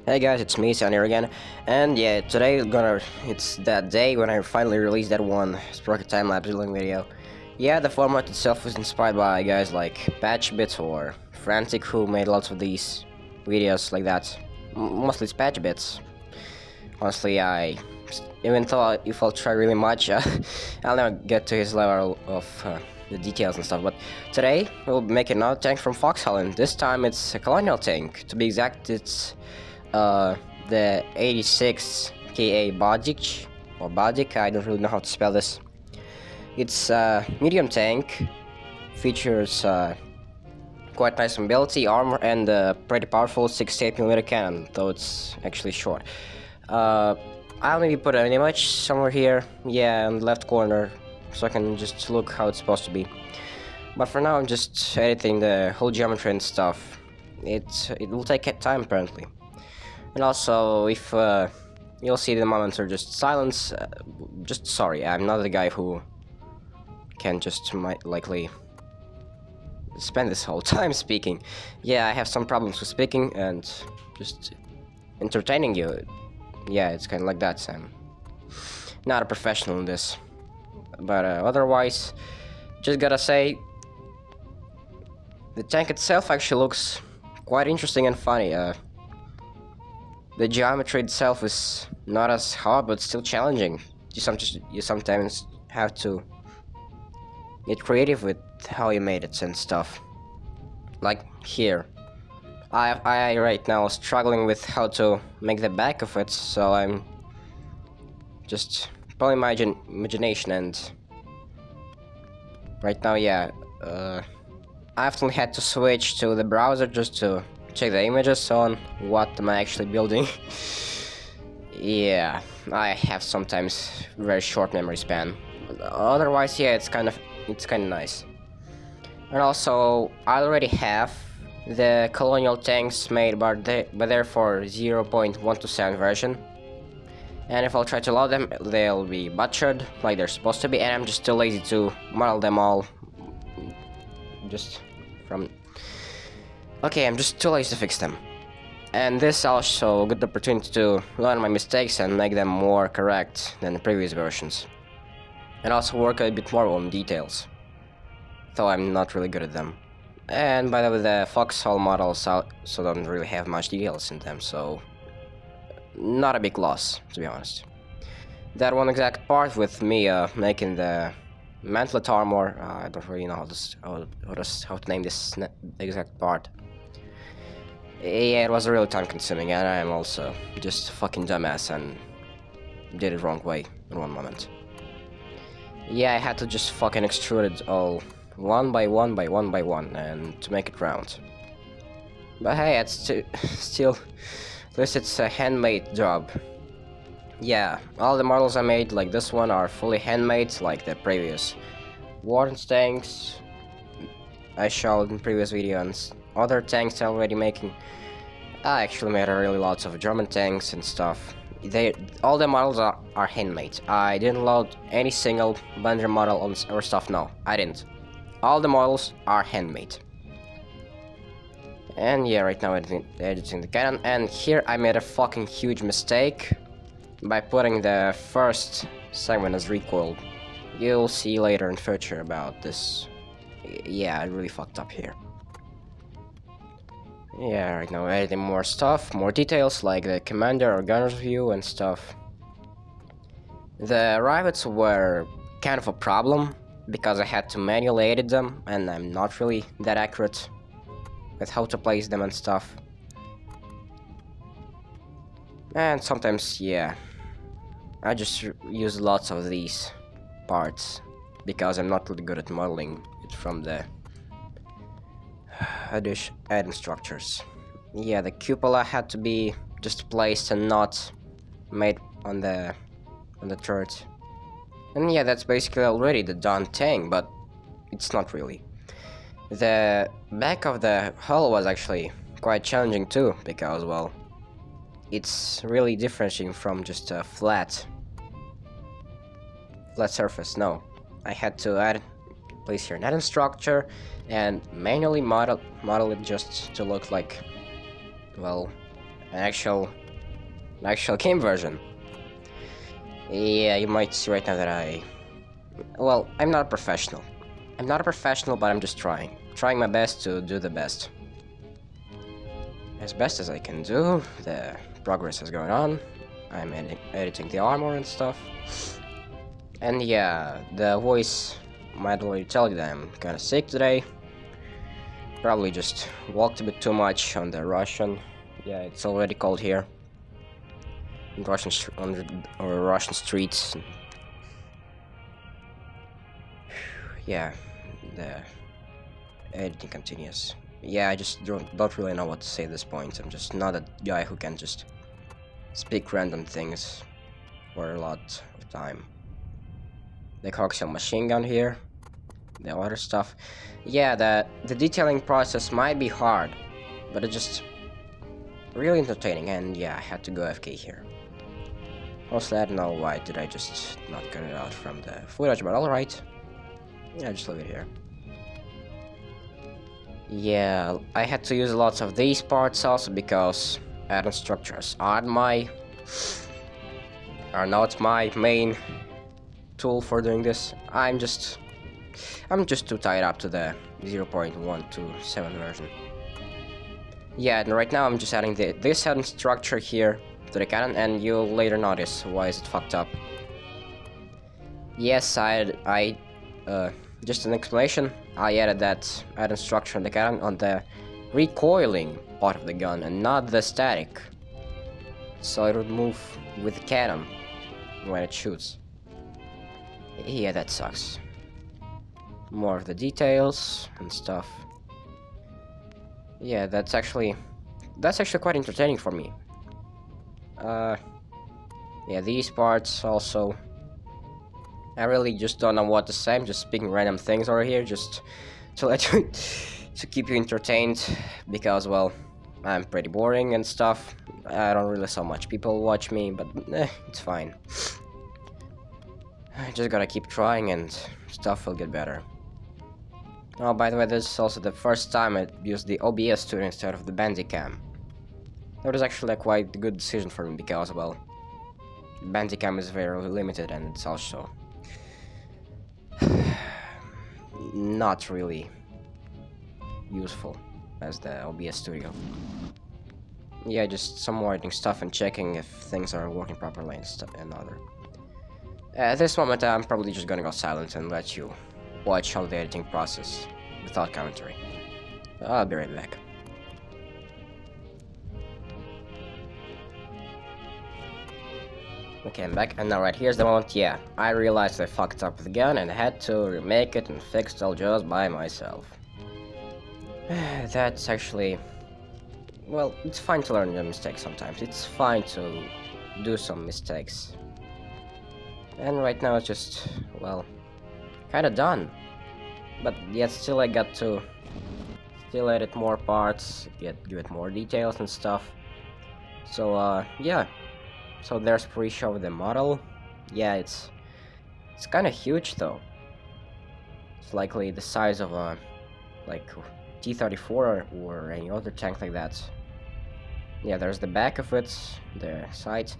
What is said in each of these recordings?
Hey guys, it's me, Son here again, and yeah, today it's that day when I finally released that one Sprocket time-lapse building video. Yeah, the format itself was inspired by guys like PatchBits or Frantic, who made lots of these videos like that. Mostly it's PatchBits. Honestly, even though if I'll try really much, I'll never get to his level of the details and stuff. But today we'll make another tank from Foxhole, and this time it's a Colonial tank. To be exact, it's the 86k-a Bardiche, or Bardiche, I don't really know how to spell this. It's a medium tank, features quite nice mobility, armor, and a pretty powerful 68mm cannon, though it's actually short. I'll maybe put an image somewhere here, yeah, in the left corner, so I can just look how it's supposed to be. But for now I'm just editing the whole geometry and stuff. It will take time apparently. And also, if you'll see the moments are just silence, just sorry, I'm not the guy who can just might likely spend this whole time speaking. Yeah, I have some problems with speaking and just entertaining you. Yeah, it's kind of like that. I'm not a professional in this, but otherwise, just gotta say, the tank itself actually looks quite interesting and funny. The geometry itself is not as hard, but still challenging. You sometimes have to get creative with how you made it and stuff. Like here, I right now struggling with how to make the back of it, so I'm just pulling my imagination, and right now, yeah, I often had to switch to the browser just to check the images on what am I actually building. Yeah, I have sometimes very short memory span. Otherwise, yeah, it's kind of nice. And also, I already have the Colonial tanks made, but they're for 0.127 version. And if I'll try to load them, they'll be butchered like they're supposed to be, and I'm just too lazy to model them all. I'm just too lazy to fix them. And this also a good opportunity to learn my mistakes and make them more correct than the previous versions. And also work a bit more on details, though I'm not really good at them. And by the way, the Foxhole models also don't really have much details in them, so not a big loss, to be honest. That one exact part with me making the mantlet armor, I don't really know how to name this exact part. Yeah, it was really time consuming, and I am also just a fucking dumbass and did it wrong way in one moment. Yeah, I had to just fucking extrude it all one by one by one by one and to make it round. But hey, it's still, at least it's a handmade job. Yeah, all the models I made like this one are fully handmade, like the previous Warden tanks I showed in previous video and other tanks I'm already making. I actually made really lots of German tanks and stuff. All the models are handmade. I didn't load any single Blender model on or stuff, no, I didn't. All the models are handmade. And yeah, right now editing the cannon, and here I made a fucking huge mistake by putting the first segment as recoil. You'll see later in future about this. Yeah, I really fucked up here. Yeah, right now editing more stuff, more details like the commander or gunner's view and stuff. The rivets were kind of a problem because I had to manually edit them, and I'm not really that accurate with how to place them and stuff. And sometimes, yeah, I just use lots of these parts because I'm not really good at modeling it from the adding structures. Yeah, the cupola had to be just placed and not made on the turret. And yeah, that's basically already the done tank, but it's not really. The back of the hull was actually quite challenging too, because, well, it's really differentiating from just a flat surface. No, I had to place here an add-in structure and manually model it just to look like, well, an actual game version. Yeah, you might see right now that well, I'm not a professional. I'm not a professional, but I'm just trying my best to do the best. As best as I can do. The progress is going on. I'm editing the armor and stuff. And yeah, the voice might already tell you that I'm kinda sick today. Probably just walked a bit too much on the Russian. Yeah, it's already cold here. On Russian streets. Yeah, the editing continues. Yeah, I just don't really know what to say at this point. I'm just not a guy who can just speak random things for a lot of time. The coaxial machine gun here. The other stuff. Yeah, the detailing process might be hard, but it's just really entertaining, and yeah, I had to go FK here. Mostly I don't know why did I just not get it out from the footage, but alright. Yeah, just leave it here. Yeah, I had to use lots of these parts also because add-on structures are not my main tool for doing this. I'm just too tied up to the 0.127 version. Yeah, and right now I'm just adding this add-on structure here to the cannon, and you'll later notice why is it fucked up. Yes, just an explanation. I added that add-on structure in the cannon on the recoiling part of the gun and not the static, so it would move with the cannon when it shoots. Yeah, that sucks. More of the details and stuff. Yeah, that's actually quite entertaining for me. Yeah, these parts also. I really just don't know what to say. I'm just speaking random things over here, just to let you, to keep you entertained, because well, I'm pretty boring and stuff. I don't really so much people watch me, but it's fine. I just gotta keep trying, and stuff will get better. Oh, by the way, this is also the first time I used the OBS studio instead of the Bandicam. That was actually a quite good decision for me because, well, Bandicam is very limited and it's also not really useful as the OBS studio. Yeah, just some writing stuff and checking if things are working properly and other. At this moment, I'm probably just gonna go silent and let you watch all the editing process without commentary. I'll be right back. Okay, I'm back, and now right here's the moment. Yeah, I realized I fucked up the gun and had to remake it and fix it all just by myself. That's actually... well, it's fine to learn your mistakes sometimes. It's fine to do some mistakes. And right now it's just, well, kinda done. But yet still I got to still edit more parts, give it more details and stuff. So, yeah. So there's pre-show of the model. Yeah, it's kinda huge though. It's likely the size of a, like, T-34 or any other tank like that. Yeah, there's the back of it, the sides.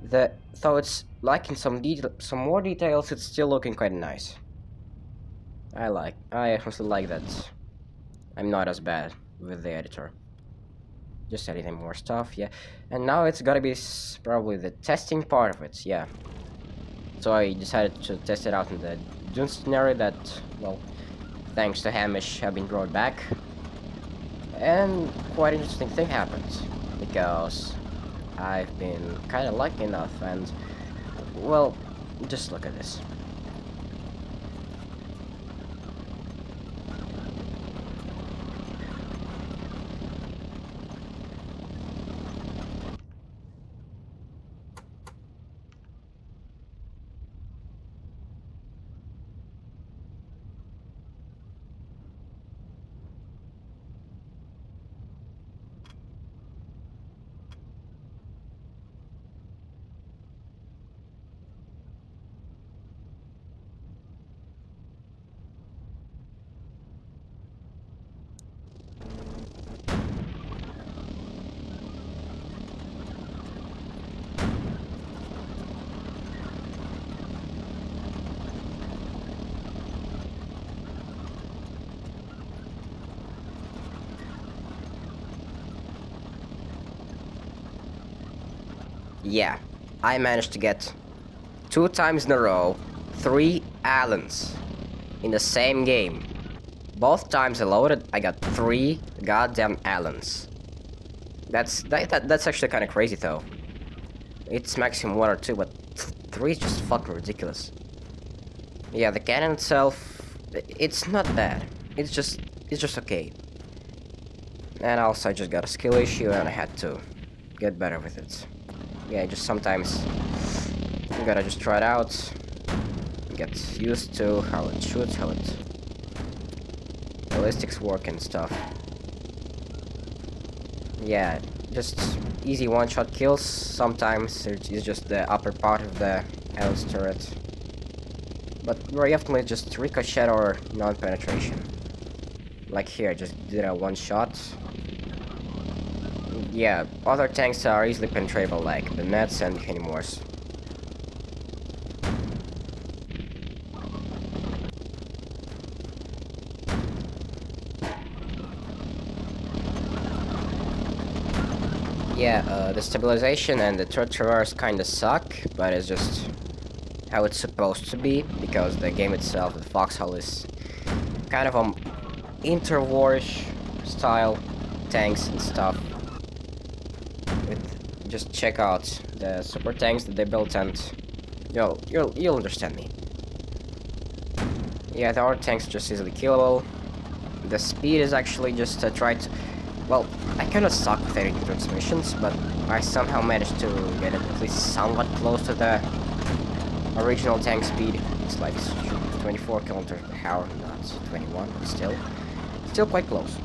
Though it's lacking some more details, it's still looking quite nice. I honestly like that. I'm not as bad with the editor. Just editing more stuff, yeah. And now it's gotta be probably the testing part of it, yeah. So I decided to test it out in the Dune scenario that, well, thanks to Hamish, have been brought back. And quite an interesting thing happened, because I've been kinda lucky enough, and, well, just look at this. Yeah, I managed to get 2 times in a row 3 Allens in the same game. Both times I loaded, I got 3 goddamn Allens. That's actually kind of crazy though. It's maximum 1 or 2, but 3 is just fucking ridiculous. Yeah, the cannon itself, it's not bad. It's just okay. And also I just got a skill issue and I had to get better with it. Yeah, just sometimes you gotta just try it out, get used to how it shoots, how it ballistics work and stuff. Yeah, just easy one-shot kills. Sometimes it's just the upper part of the Hell's turret, but very often it's just ricochet or non-penetration. Like here, I just did a one-shot. Yeah, other tanks are easily penetrable, like the nets and Kenimores. Yeah, the stabilization and the turret traverse kinda suck, but it's just how it's supposed to be, because the game itself, the Foxhole, is kind of interwarish style tanks and stuff. Just check out the super tanks that they built and you'll understand me. Yeah, the other tanks are just easily killable. The speed is actually just well, I kinda suck with editing transmissions, but I somehow managed to get it at least somewhat close to the original tank speed. It's like 24 kilometers per hour, not 21, but still quite close.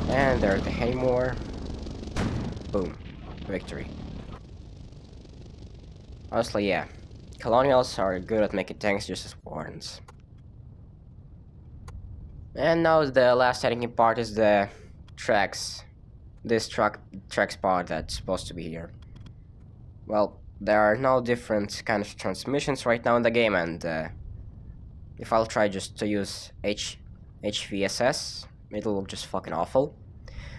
And there's the Haymore. Boom. Victory. Honestly, yeah. Colonials are good at making tanks just as Wardens. And now the last editing part is the tracks. This track part that's supposed to be here. Well, there are no different kind of transmissions right now in the game, and if I'll try just to use HVSS, it'll look just fucking awful.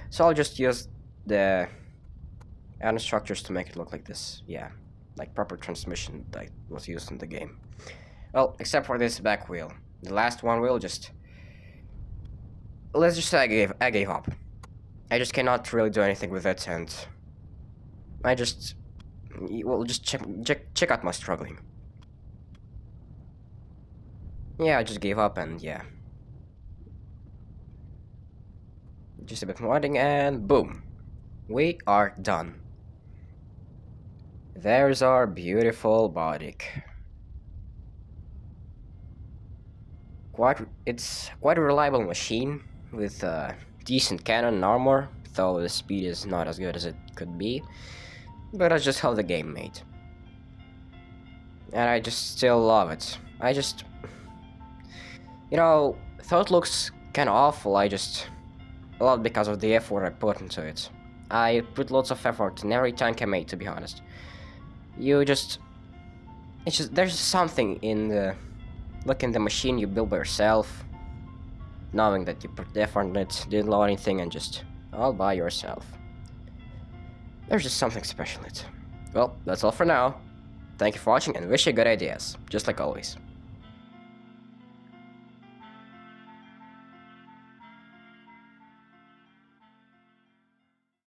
So I'll just use the add structures to make it look like this. Yeah, like proper transmission that was used in the game. Well, except for this back wheel. The last one wheel just... Let's just say I gave up. I just cannot really do anything with it, and I just... Well, just check out my struggling. Yeah, I just gave up, and yeah. Just a bit more modding, and boom. We are done. There's our beautiful Bardiche. It's quite a reliable machine with decent cannon and armor, though the speed is not as good as it could be. But that's just how the game made. And I just still love it. I just... though it looks kinda awful, I just... A lot because of the effort I put into it. I put lots of effort in every tank I made, to be honest. It's just, there's something in the... Look in the machine you build by yourself. Knowing that you put effort in it, didn't load anything, and just all by yourself. There's just something special in it. Well, that's all for now. Thank you for watching and wish you good ideas, just like always.